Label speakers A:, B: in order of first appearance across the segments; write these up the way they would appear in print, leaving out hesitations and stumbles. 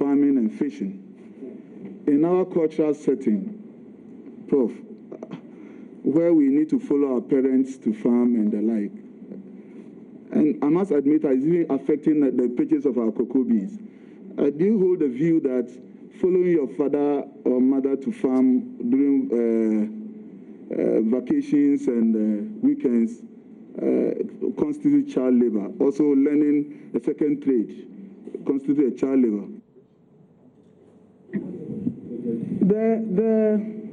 A: farming and fishing. In our cultural setting, Prof, where we need to follow our parents to farm and the like, and I must admit it's even affecting the purchase of our cocoa beans. Do you hold the view that following your father or mother to farm during vacations and weekends constitute child labor? Also, learning a second trade constitute a child labor?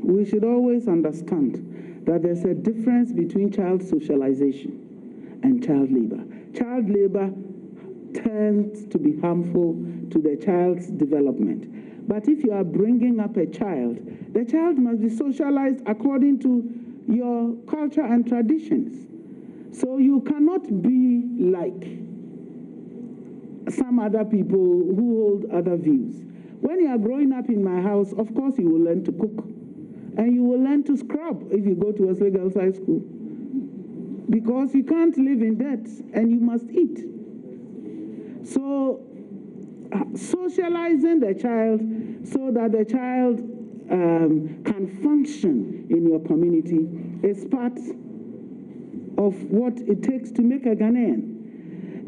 B: We should always understand that there's a difference between child socialization and child labor. Child labor tends to be harmful to the child's development. But if you are bringing up a child, the child must be socialized according to your culture and traditions. So you cannot be like some other people who hold other views. When you are growing up in my house, of course you will learn to cook. And you will learn to scrub if you go to Wesley Girls High School. Because you can't live in debt and you must eat. So socializing the child so that the child can function in your community is part of what it takes to make a Ghanaian.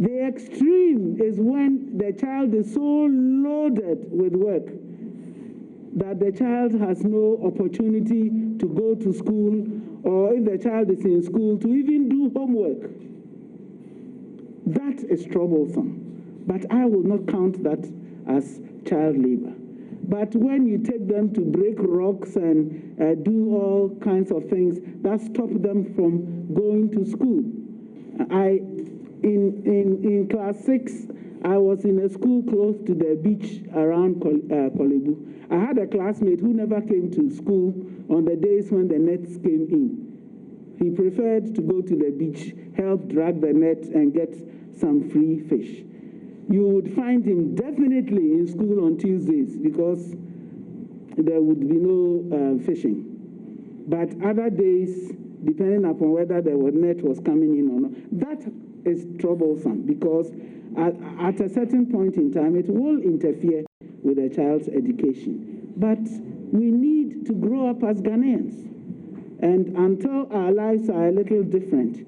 B: The extreme is when the child is so loaded with work that the child has no opportunity to go to school, or if the child is in school, to even do homework. That is troublesome. But I will not count that as child labor. But when you take them to break rocks and do all kinds of things that stop them from going to school. In class 6, I was in a school close to the beach around Kolebu. I had a classmate who never came to school on the days when the nets came in. He preferred to go to the beach, help drag the net and get some free fish. You would find him definitely in school on Tuesdays because there would be no fishing. But other days, depending upon whether the net was coming in or not, that is troublesome because at a certain point in time, it will interfere with a child's education. But we need to grow up as Ghanaians. And until our lives are a little different,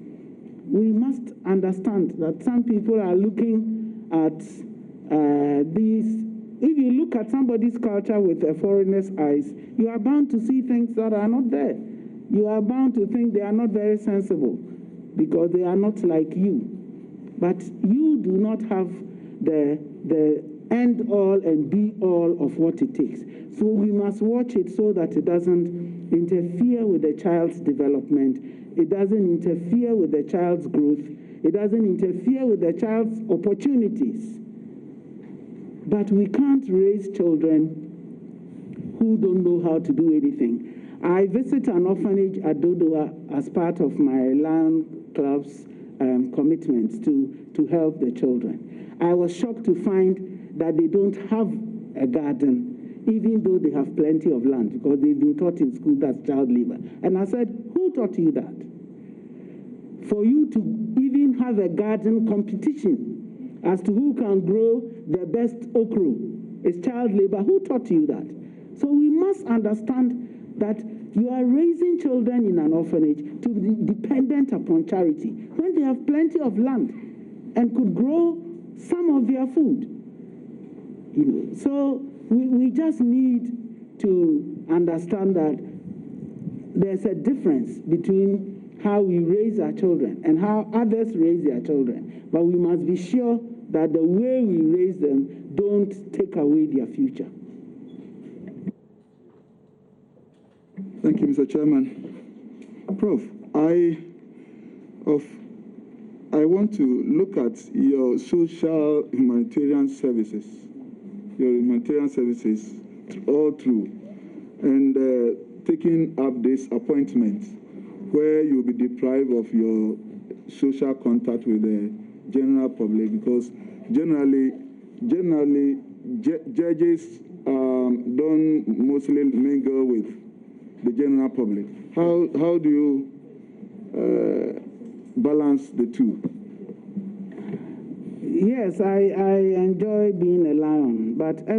B: we must understand that some people are looking at these. If you look at somebody's culture with a foreigner's eyes, you are bound to see things that are not there. You are bound to think they are not very sensible because they are not like you. But you do not have the end all and be all of what it takes. So we must watch it so that it doesn't interfere with the child's development. It doesn't interfere with the child's growth. It doesn't interfere with the child's opportunities. But we can't raise children who don't know how to do anything. I visit an orphanage at Dodoa as part of my Lion Club's commitments to help the children. I was shocked to find that they don't have a garden, even though they have plenty of land, because they've been taught in school that's child labor. And I said, who taught you that? For you to even have a garden competition as to who can grow the best okra is child labor. Who taught you that? So we must understand that you are raising children in an orphanage to be dependent upon charity when they have plenty of land and could grow some of their food. So we just need to understand that there's a difference between how we raise our children and how others raise their children. But we must be sure that the way we raise them don't take away their future.
A: Thank you, Mr. Chairman. Prof, I want to look at your social humanitarian services, all through, and taking up this appointment where you'll be deprived of your social contact with the general public, because generally judges don't mostly mingle with the general public. How do you balance the two?
B: Yes, I enjoy being a lion, but